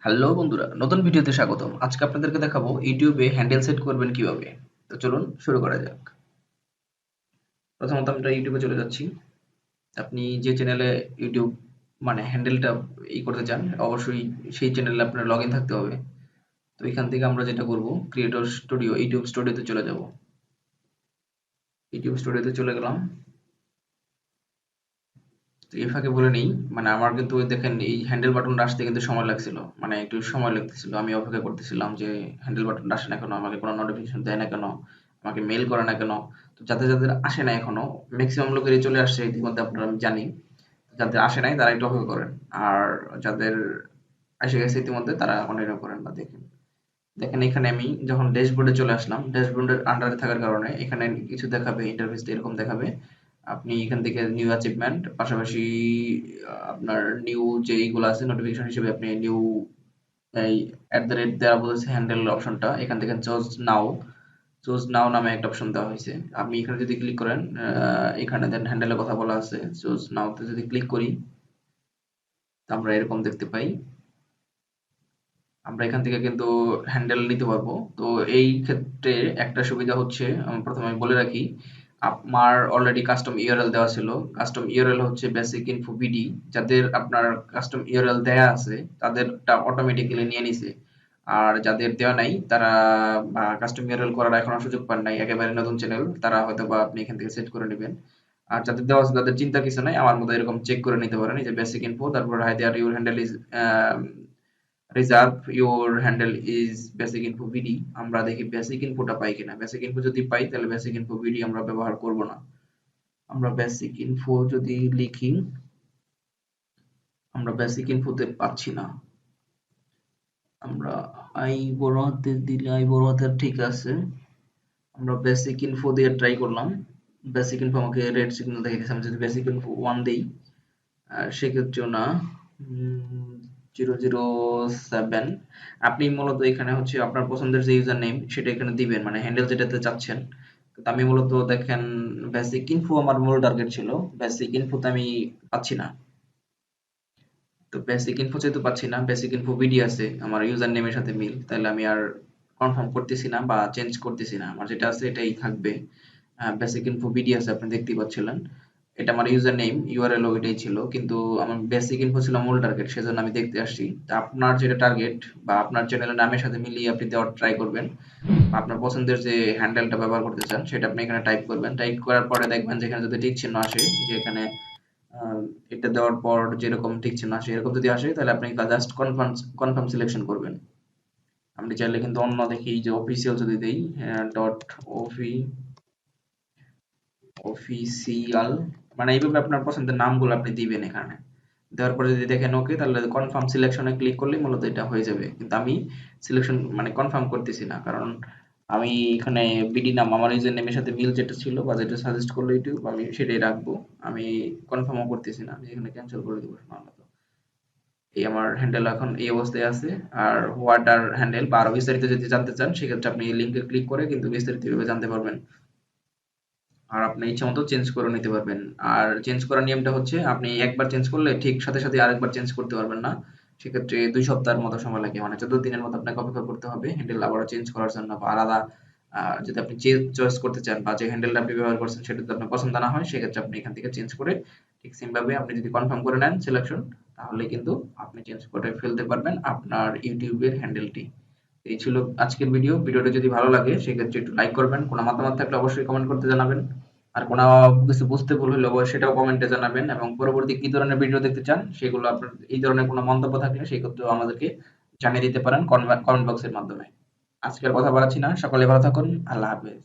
Hello বন্ধুরা, নতুন ভিডিওতে স্বাগতম। আজকে আপনাদেরকে দেখাবো ইউটিউবে হ্যান্ডেল সেট করবেন কিভাবে। তো চলুন শুরু করা যাক। প্রথমত আমরা ইউটিউবে চলে যাচ্ছি। আপনি যে চ্যানেলে ইউটিউব হ্যান্ডেলটা করতে চান, অবশ্যই সেই চ্যানেলে আপনার লগইন থাকতে হবে। তো এখান থেকে আমরা যেটা করব, ক্রিয়েটর স্টুডিও, ইউটিউব স্টুডিওতে চলে যাব। ইউটিউব স্টুডিওতে চলে গেলাম। তো এই ফাঁকে বলে নেই, আমার কিন্তু ওই দেখেন এই হ্যান্ডেল বাটনটা আসতে কিন্তু সময় লাগছিল, একটু সময় লাগতেছিল। আমি অপেক্ষা করতেছিলাম যে হ্যান্ডেল বাটনটা আসে না কেন, আমাকে কোনো নোটিফিকেশন দেয় না কেন, আমাকে মেল করে না কেন। তো যাদের যাদের আসে না এখনো, ম্যাক্সিমাম লোকেরই চলে আসছে ইতিমধ্যে, আপনারা আমি জানি। যাদের আসে নাই তারা একটু অপেক্ষা করেন, আর যাদের এসে গেছে ইতিমধ্যে তারা কন্টিনিউ করেন বা দেখেন। দেখেন এখানে আমি যখন ড্যাশবোর্ডে চলে আসলাম, ড্যাশবোর্ডের আন্ডারে থাকার কারণে এখানে কিছু দেখাবে, ইন্টারফেসটা এরকম দেখাবে। আপনি এখান থেকে নিউ অ্যাচিভমেন্ট, পাশাপাশি আপনার নিউ যে এইগুলো আছে নোটিফিকেশন হিসেবে, আপনি নিউ এই দেওয়া বলেছে হ্যান্ডেল অপশনটা, এখান থেকে চুজ নাও নামে একটা অপশন দেওয়া হয়েছে। আপনি এখানে যদি ক্লিক করেন, এখানে দেন হ্যান্ডেলের কথা বলা আছে, চুজ নাওতে যদি ক্লিক করি, তো আমরা এরকম দেখতে পাই। আমরা এখান থেকে কিন্তু হ্যান্ডেল নিতে পারবো। তো এই ক্ষেত্রে একটা সুবিধা হচ্ছে, প্রথমে আমি বলে রাখি, আমার অলরেডি কাস্টম ইউআরএল দেওয়া ছিল। কাস্টম ইউআরএল হচ্ছে বেসিক ইনফো বিডি। যাদের আপনার কাস্টম ইউআরএল দেয়া আছে তাদেরটা অটোমেটিক্যালি নিয়ে নিছে। আর যাদের দেওয়া নাই তারা কাস্টম ইউআরএল করার এখনো সুযোগ পান নাই, একেবারে নতুন চ্যানেল, তারা হয়তো বা আপনি এখান থেকে সেট করে নেবেন। আর যাদের দেওয়া আছে তাদের চিন্তা কিছু নাই, আমার মতো এরকম চেক করে নিতে পারেন। এই যে বেসিক ইনফো, তারপর hi there your handle is reserve your handle is basic info BD. আমরা দেখি বেসিক ইনফোটা পাই কিনা। বেসিক ইনফো যদি পাই তাহলে বেসিক ইনফো বিডি আমরা ব্যবহার করব না। আমরা বেসিক ইনফো যদি লিখি, আমরা বেসিক ইনফোতে পাচ্ছি না। আমরা আই বড় হাতে দিলে, আই বড় হাতের ঠিক আছে, আমরা বেসিক ইনফো দিয়ে ট্রাই করলাম। বেসিক ইনফো আমাকে রেড সিগন্যাল দেখে দিয়েছে। আমি যদি বেসিক ইনফো 1 দেই, সেক্ষেত্রেও না। 007। আপনি মূলত এখানে হচ্ছে আপনার পছন্দের যে ইউজার নেম সেটা এখানে দিবেন, হ্যান্ডেল যেটাতে চাচ্ছেন। তো আমি মূলত দেখেন বেসিক ইনফো আমার মূল টার্গেট ছিল, বেসিক ইনফোতে আমি পাচ্ছি না। তো বেসিক ইনফো যেহেতু পাচ্ছি না, বেসিক ইনফো বিডি আছে আমার ইউজার নেমের সাথে মিল, তাহলে আমি আর কনফার্ম করতেছি না বা চেঞ্জ করতেছি না, আমার যেটা আছে এটাই থাকবে। বেসিক ইনফো বিডি আছে, আপনি দেখতেই পাচ্ছিলেন। এটা আমার ইউজার নেম, ইউআরএল ওইটাই ছিল, কিন্তু আমার বেসিক ইনফো ছিল মূল টার্গেট, সেজন্য আমি দেখতে আসছি। তা আপনার যেটা টার্গেট বা আপনার চ্যানেলের নামের সাথে মিলিয়ে আপনি দেওয়ার ট্রাই করবেন। বা আপনার পছন্দের যে হ্যান্ডেলটা ব্যবহার করতে চান সেটা আপনি এখানে টাইপ করবেন। টাইপ করার পরে দেখবেন যেখানে যদি টিক চিহ্ন আসে, যে এখানে এটা দেওয়ার পর যেরকম টিক চিহ্ন আসে, এরকম যদি আসে তাহলে আপনি জাস্ট কনফার্ম সিলেকশন করবেন। আপনি চাইলে কিন্তু অন্য দেখি যে অফিসিয়াল যদি দেই, ডট অফিসিয়াল, এইভাবে আপনার পছন্দের নামগুলো আপনি দিবেন এখানে। দেওয়ার পরে যদি দেখেন ওকে, তাহলে কনফার্ম সিলেকশনে ক্লিক করলেই মূলত এটা হয়ে যাবে। কিন্তু আমি সিলেকশন কনফার্ম করতেছি না, কারণ আমি এখানে বিডি নাম আমার ইউজার নেমের সাথে মিল যেটা ছিল বা যেটা সাজেস্ট করলো ইউটিউব, আমি সেটাই রাখবো। আমি কনফার্মও করতেছি না, আমি এখানে ক্যান্সেল করে দেবো সম্ভবত। এই আমার হ্যান্ডেল এখন এই অবস্থায় আছে। আর হোয়াট আর হ্যান্ডেল বা আরো বিস্তারিত যদি জানতে চান, সেক্ষেত্রে আপনি লিঙ্কে ক্লিক করে কিন্তু বিস্তারিত ভাবে জানতে পারবেন। আর আপনি ইচ্ছামতো চেঞ্জ করে নিতে পারবেন। আর চেঞ্জ করার নিয়মটা হচ্ছে, আপনি একবার চেঞ্জ করলে ঠিক সাথে সাথে আরেকবার চেঞ্জ করতে পারবেন না। সেক্ষেত্রে ২ সপ্তাহের মতো সময় লাগে, ১৪ দিনের মতো আপনাকে অপেক্ষা করতে হবে হ্যান্ডেল আবারও চেঞ্জ করার জন্য, বা আলাদা যদি আপনি চয়েস করতে চান বা যে হ্যান্ডেলটা আপনি ব্যবহার করছেন সেটা যদি আপনার পছন্দ না হয়, সেক্ষেত্রে আপনি এখান থেকে চেঞ্জ করে ঠিক সেম ভাবে আপনি যদি কনফার্ম করে নেন সিলেকশন, তাহলে কিন্তু আপনি চেঞ্জ করে ফেলতে পারবেন আপনার ইউটিউবের হ্যান্ডেলটি। এই ছিল আজকের ভিডিও। ভিডিওটা যদি ভালো লাগে সেক্ষেত্রে একটু লাইক করবেন। কোনো মতামত থাকলে অবশ্যই কমেন্ট করতে জানাবেন। আর কোনো কিছু বুঝতে ভুল হলে অবশ্যই সেটাও কমেন্টে জানাবেন, এবং পরবর্তী কি ধরনের ভিডিও দেখতে চান সেগুলো আপনার এই ধরনের কোনো মন্তব্য থাকলে সেক্ষেত্রেও আমাদেরকে জানিয়ে দিতে পারেন কমেন্ট বক্সের মাধ্যমে। আজকের কথা বাড়াচ্ছি না, সকলে ভালো থাকুন। আল্লাহ হাফেজ।